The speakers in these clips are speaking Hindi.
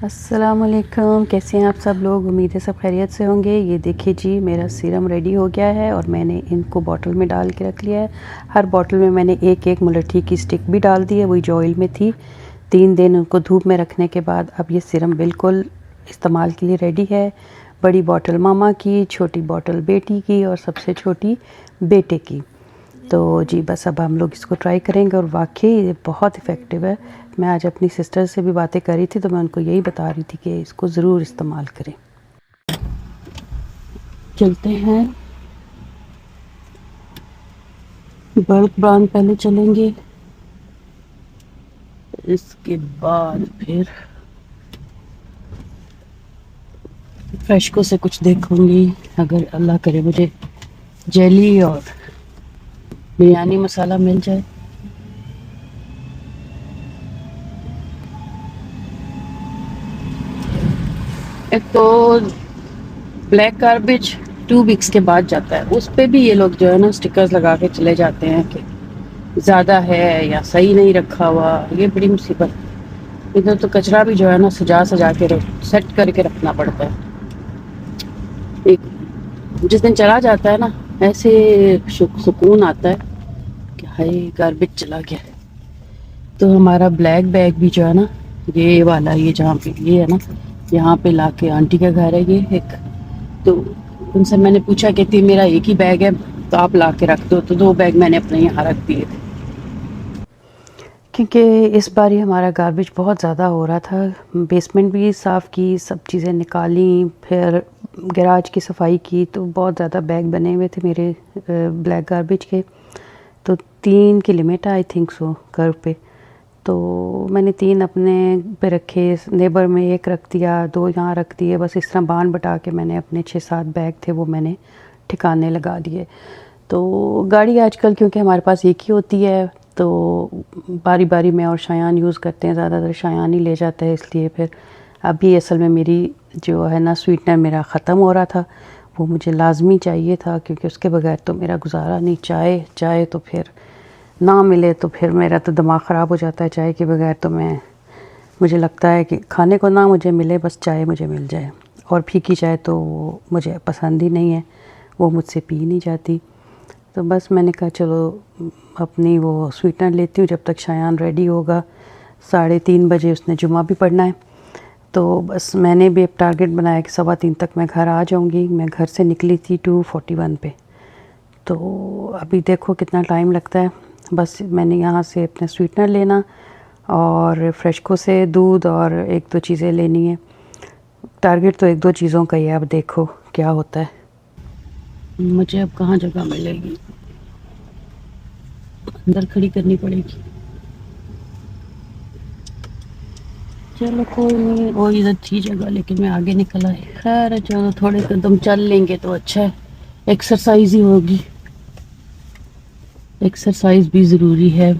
अस्सलामुअलैकुम, कैसे हैं आप सब लोग। उम्मीद है सब खैरियत से होंगे। ये देखिए जी, मेरा सीरम रेडी हो गया है और मैंने इनको बॉटल में डाल के रख लिया है। हर बॉटल में मैंने एक एक मुलट्ठी की स्टिक भी डाल दी है, वही जो ऑयल में थी। 3 दिन उनको धूप में रखने के बाद अब ये सीरम बिल्कुल इस्तेमाल के लिए रेडी है। बड़ी बॉटल मामा की, छोटी बॉटल बेटी की और सबसे छोटी बेटे की। तो जी बस अब हम लोग इसको ट्राई करेंगे और वाकई ये बहुत इफ़ेक्टिव है। मैं आज अपनी सिस्टर से भी बातें कर रही थी तो मैं उनको यही बता रही थी कि इसको ज़रूर इस्तेमाल करें। चलते हैं, बर्क ब्रांड पहले चलेंगे, इसके बाद फिर फ्रेशको से कुछ देखूंगी। अगर अल्लाह करे मुझे जेली और बिरयानी मसाला मिल जाए। एक तो ब्लैक गार्बेज 2 वीक्स के बाद जाता है, उस पे भी ये लोग जो है ना स्टिकर्स लगा के चले जाते हैं कि ज़्यादा है या सही नहीं रखा हुआ। ये बड़ी मुसीबत। इधर तो कचरा भी जो है ना सजा सजा के सेट करके रखना पड़ता है। एक जिस दिन चला जाता है ना, ऐसे सुकून आता है कि हाय गार्बेज चला गया। तो हमारा ब्लैक बैग भी जो है ना, ये वाला, ये जहाँ पे ये है ना, यहाँ पे लाके आंटी का घर है ये एक। तो उनसे मैंने पूछा कहती मेरा एक ही बैग है तो आप ला के रख दो। तो 2 बैग मैंने अपने यहाँ रख दिए थे क्योंकि इस बार ही हमारा गार्बेज बहुत ज़्यादा हो रहा था। बेसमेंट भी साफ़ की, सब चीज़ें निकाली, फिर गैराज की सफाई की, तो बहुत ज़्यादा बैग बने हुए थे मेरे ब्लैक गार्बेज के। तो 3 की लिमिट है आई थिंक सो घर पे। तो मैंने 3 अपने पे रखे, नेबर में 1 रख दिया, 2 यहाँ रख दिए। बस इस तरह बांध बटा के मैंने अपने 6-7 बैग थे वो मैंने ठिकाने लगा दिए। तो गाड़ी आजकल क्योंकि हमारे पास एक ही होती है तो बारी बारी में और शायान यूज़ करते हैं, ज़्यादातर शायान ही ले जाता है। इसलिए फिर अभी असल में मेरी जो है ना स्वीटनर मेरा ख़त्म हो रहा था, वो मुझे लाजमी चाहिए था क्योंकि उसके बगैर तो मेरा गुजारा नहीं। चाय चाय तो फिर ना मिले तो फिर मेरा तो दिमाग ख़राब हो जाता है। चाय के बगैर तो मुझे लगता है कि खाने को ना मुझे मिले, बस चाय मुझे मिल जाए। और फीकी चाय तो मुझे पसंद ही नहीं है, वो मुझसे पी नहीं जाती। तो बस मैंने कहा चलो अपनी वो स्वीटनर लेती हूँ जब तक शायान रेडी होगा। 3:30 बजे उसने जुमा भी पढ़ना है। तो बस मैंने भी एक टारगेट बनाया कि 3:15 तक मैं घर आ जाऊँगी। मैं घर से निकली थी 2:41 पे। तो अभी देखो कितना टाइम लगता है। बस मैंने यहाँ से अपना स्वीटनर लेना और फ्रेशको से दूध और 1-2 चीज़ें लेनी है। टारगेट तो 1-2 चीज़ों का ही है, अब देखो क्या होता है। मुझे अब कहाँ जगह मिलेगी, अंदर खड़ी करनी पड़ेगी। चलो कोई नहीं, वो इधर थी जगह लेकिन मैं आगे निकल आई। खैर चलो थोड़े कदम चल लेंगे तो अच्छा है, एक्सरसाइज ही होगी। एक्सरसाइज भी ज़रूरी है।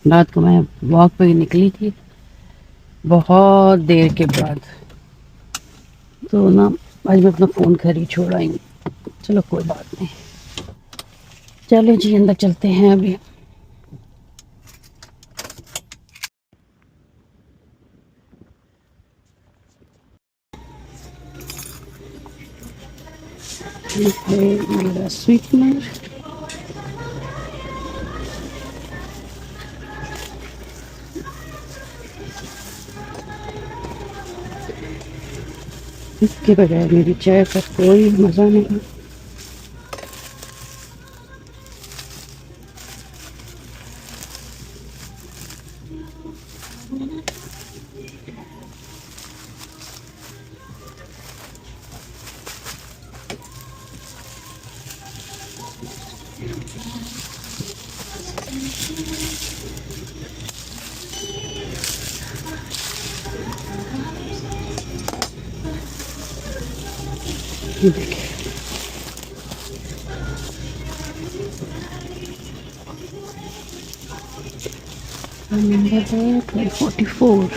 रात को मैं वॉक पे निकली थी बहुत देर के बाद, तो ना आज मैं अपना फ़ोन घर ही छोड़ आई। चलो कोई बात नहीं, चलो जी अंदर चलते हैं अभी। ये है मेरा स्वीटनर। इसके बगैर मेरी चाय का कोई मज़ा नहीं। ये देखिए नंबर है 1244।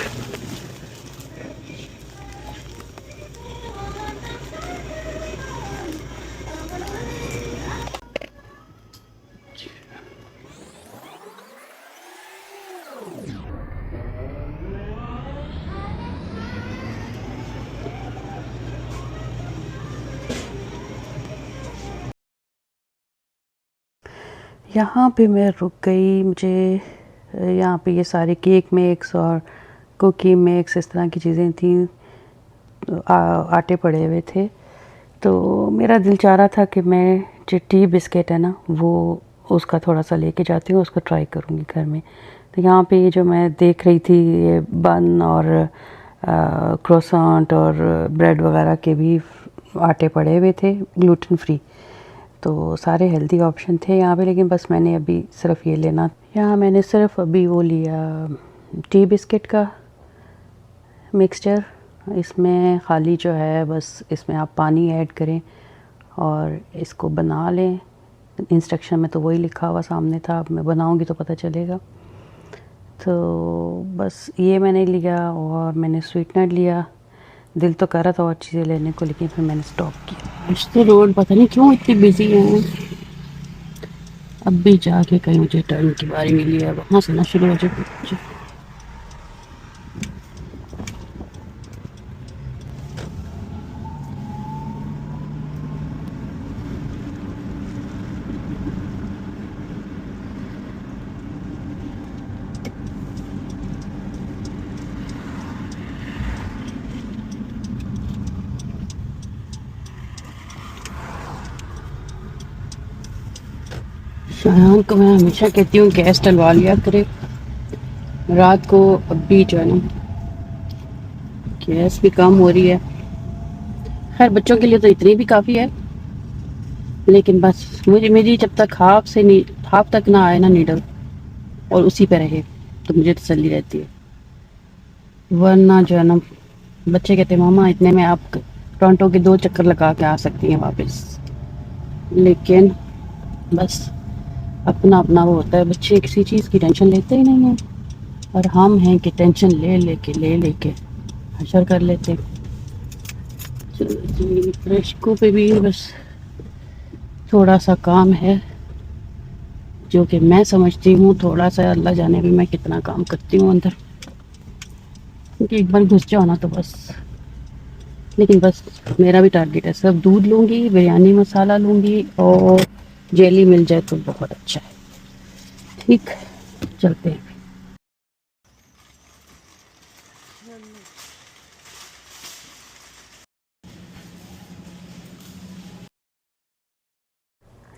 यहाँ पे मैं रुक गई। मुझे यहाँ पे ये सारे केक मिक्स और कुकी मिक्स इस तरह की चीज़ें थी, आटे पड़े हुए थे। तो मेरा दिल चाह रहा था कि मैं जो टी बिस्किट है ना वो उसका थोड़ा सा लेके जाती हूँ, उसको ट्राई करूँगी घर में। तो यहाँ पे ये जो मैं देख रही थी ये बन और क्रोसेंट और ब्रेड वगैरह के भी आटे पड़े हुए थे, ग्लूटेन फ्री। तो सारे हेल्दी ऑप्शन थे यहाँ पे, लेकिन बस मैंने अभी सिर्फ ये लेना। यहाँ मैंने सिर्फ अभी वो लिया टी बिस्किट का मिक्सचर। इसमें खाली जो है बस इसमें आप पानी ऐड करें और इसको बना लें। इंस्ट्रक्शन में तो वही लिखा हुआ सामने था, अब मैं बनाऊंगी तो पता चलेगा। तो बस ये मैंने लिया और मैंने स्वीटनर लिया। दिल तो कर रहा था और चीज़ें लेने को, लेकिन फिर मैंने स्टॉप किया। आज तो रोड पता नहीं क्यों इतनी बिजी है। अब भी जाके कहीं मुझे टर्न की बारी मिली है, वहाँ से ना शुरू हो जाए। शायान को मैं हमेशा कहती हूँ गैस डलवा लिया करे रात को। अब भी जो है ना गैस भी कम हो रही है। खैर बच्चों के लिए तो इतनी भी काफ़ी है, लेकिन बस मेरी जब तक हाफ तक ना आए ना नीडल और उसी पे रहे तो मुझे तसल्ली रहती है। वरना जो है ना बच्चे कहते हैं मामा इतने में आप टोरंटो के 2 चक्कर लगा के आ सकती हैं वापस। लेकिन बस अपना अपना वो होता है, बच्चे किसी चीज़ की टेंशन लेते ही नहीं हैं और हम हैं कि टेंशन ले लेके हशर कर लेते। चलो जी, फ्रेशको पे भी बस थोड़ा सा काम है जो कि मैं समझती हूँ थोड़ा सा, अल्लाह जाने भी मैं कितना काम करती हूँ अंदर, क्योंकि एक बार घुस जाओ ना तो बस। लेकिन बस मेरा भी टारगेट है, सब दूध लूँगी, बिरयानी मसाला लूँगी और जेली मिल जाए तो बहुत अच्छा है। ठीक, चलते हैं।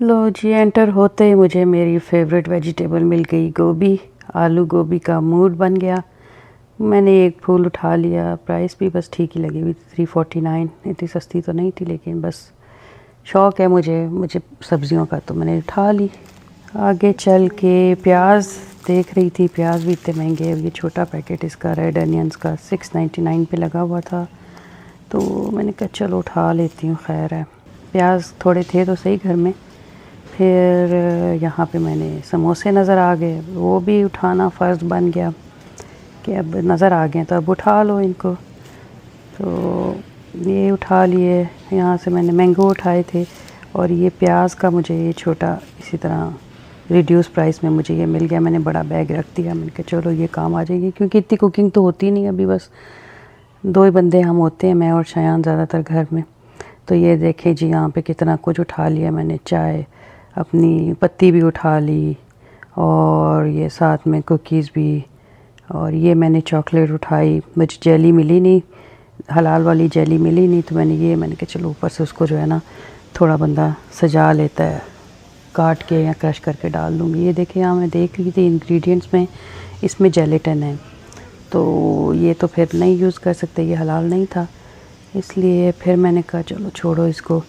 लो जी, एंटर होते ही मुझे मेरी फेवरेट वेजिटेबल मिल गई, गोभी। आलू गोभी का मूड बन गया। मैंने एक फूल उठा लिया, प्राइस भी बस ठीक ही लगी हुई, 349। इतनी सस्ती तो नहीं थी, लेकिन बस शौक़ है मुझे सब्ज़ियों का, तो मैंने उठा ली। आगे चल के प्याज देख रही थी, प्याज भी इतने महंगे। ये छोटा पैकेट इसका रेड अनियंस का 699 पे लगा हुआ था, तो मैंने कहा चलो उठा लेती हूँ। खैर है, प्याज थोड़े थे तो सही घर में। फिर यहाँ पे मैंने समोसे नज़र आ गए, वो भी उठाना फ़र्ज़ बन गया कि अब नज़र आ गए तो अब उठा लो इनको। तो ये उठा लिए। यहाँ से मैंने मैंगो उठाए थे और ये प्याज का मुझे ये छोटा इसी तरह रिड्यूस प्राइस में मुझे ये मिल गया। मैंने बड़ा बैग रख दिया, मैंने कहा चलो ये काम आ जाएगी, क्योंकि इतनी कुकिंग तो होती नहीं अभी, बस 2 ही बंदे हम होते हैं, मैं और शायान ज़्यादातर घर में। तो ये देखें जी, यहाँ पे कितना कुछ उठा लिया मैंने। चाय अपनी पत्ती भी उठा ली और ये साथ में कुकीज़ भी, और ये मैंने चॉकलेट उठाई। मुझे जेली मिली नहीं, हलाल वाली जेली मिली नहीं, तो मैंने कहा चलो ऊपर से उसको जो है ना थोड़ा बंदा सजा लेता है, काट के या क्रश करके डाल दूँगी। ये देखिए, यहाँ मैं देख रही थी इंग्रेडिएंट्स में इसमें जेलेटिन है, तो ये तो फिर नहीं यूज़ कर सकते, ये हलाल नहीं था। इसलिए फिर मैंने कहा चलो छोड़ो इसको।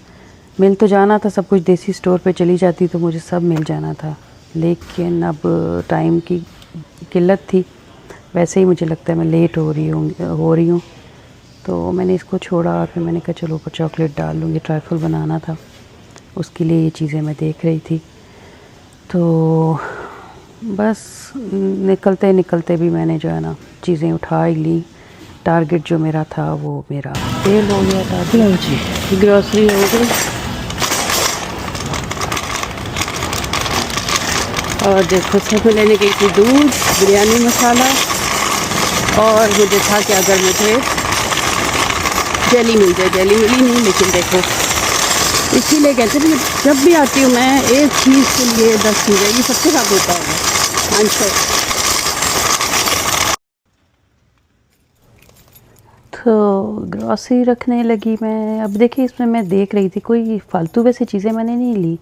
मिल तो जाना था सब कुछ, देसी स्टोर पे चली जाती तो मुझे सब मिल जाना था, लेकिन अब टाइम की किल्लत थी। वैसे ही मुझे लगता है मैं लेट हो रही हूँ, तो मैंने इसको छोड़ा और फिर मैंने कहा चलो ऊपर चॉकलेट डाल लूँगी। ट्राइफल बनाना था, उसके लिए ये चीज़ें मैं देख रही थी। तो बस निकलते निकलते भी मैंने जो है ना चीज़ें उठा ही ली। टारगेट जो मेरा था वो मेरा फेल हो गया था। लो जी, ग्रॉसरी हो गई और देखो सब लेने गई थी दूध, बिरयानी मसाला, और मुझे था कि अगर मुझे जेली मिल जाए, जेली मिली नहीं, लेकिन देखो इसीलिए कहते हैं जब भी आती हूँ मैं एक चीज़ के लिए 10 चीज़ें, ये सबके साथ होता है आंसर। तो ग्रॉसरी रखने लगी मैं। अब देखिए इसमें मैं देख रही थी कोई फालतू वैसी चीज़ें मैंने नहीं ली।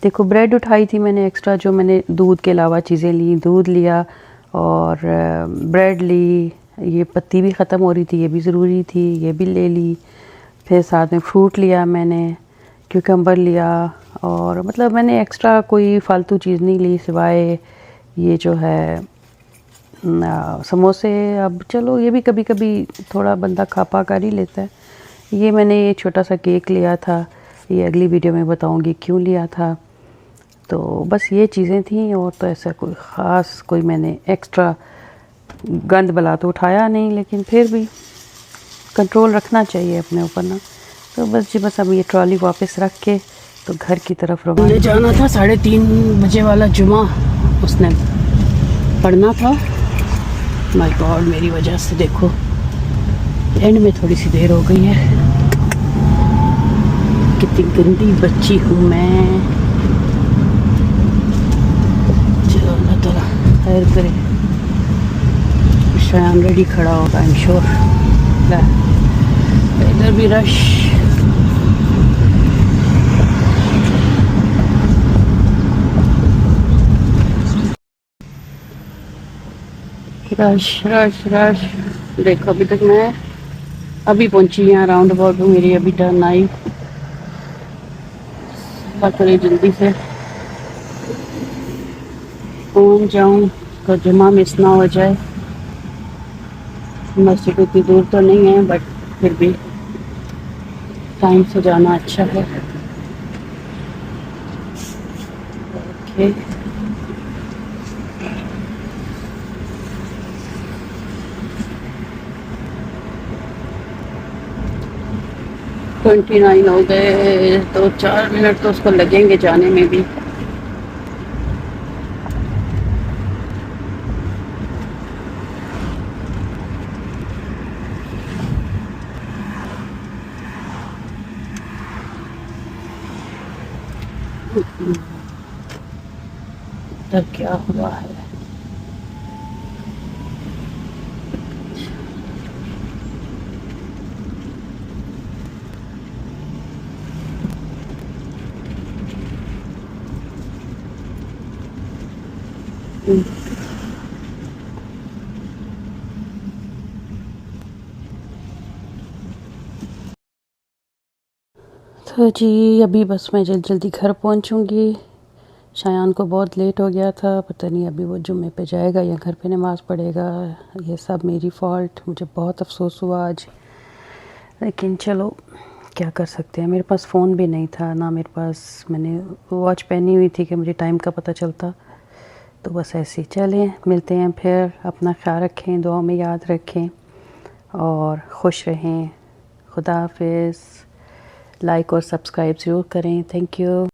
देखो ब्रेड उठाई थी मैंने एक्स्ट्रा, जो मैंने दूध के अलावा चीज़ें ली, दूध लिया और ब्रेड ली। ये पत्ती भी ख़त्म हो रही थी, ये भी ज़रूरी थी, ये भी ले ली। फिर साथ में फ्रूट लिया मैंने, क्यूकम्बर लिया, और मतलब मैंने एक्स्ट्रा कोई फ़ालतू चीज़ नहीं ली सिवाय ये जो है समोसे। अब चलो ये भी कभी कभी थोड़ा बंदा खा कर ही लेता है। ये मैंने ये छोटा सा केक लिया था, ये अगली वीडियो में बताऊंगी क्यों लिया था। तो बस ये चीज़ें थी, और तो ऐसा कोई ख़ास कोई मैंने एक्स्ट्रा गंद बला तो उठाया नहीं, लेकिन फिर भी कंट्रोल रखना चाहिए अपने ऊपर ना। तो बस जी बस अब ये ट्रॉली वापस रख के तो घर की तरफ रवाना जाना था। 3:30 बजे वाला जुमा उसने पढ़ना था। माय गॉड, मेरी वजह से देखो एंड में थोड़ी सी देर हो गई है। कितनी गंदी बच्ची हूँ मैं। चलो अल्लाह ताला खैर करे। शायद रेडी खड़ा होगा आई एम श्योर। इधर भी रश। Rush rush rush. देखो अभी तक मैं अभी पहुंची यहाँ राउंड अबाउट में, मेरी अभी टर्न आई। करें जल्दी से पहुंच जाऊँ तो जुमा मिस ना हो जाए। मस्जिद इतनी दूर तो नहीं है बट फिर भी टाइम से जाना अच्छा है। ओके ट्वेंटी 29 हो गए तो 4 मिनट तो उसको लगेंगे जाने में भी। तो क्या हुआ है? तो जी अभी बस मैं जल्दी जल्दी घर पहुंचूंगी। शायान को बहुत लेट हो गया था, पता नहीं अभी वो जुम्मे पे जाएगा या घर पे नमाज़ पढ़ेगा। ये सब मेरी फ़ॉल्ट, मुझे बहुत अफसोस हुआ आज, लेकिन चलो क्या कर सकते हैं। मेरे पास फ़ोन भी नहीं था ना, मेरे पास मैंने वॉच पहनी हुई थी कि मुझे टाइम का पता चलता। तो बस ऐसे ही चलें, मिलते हैं फिर। अपना ख्याल रखें, दुआ में याद रखें और खुश रहें। खुदा हाफिज़। लाइक और सब्सक्राइब ज़रूर करें। Thank you.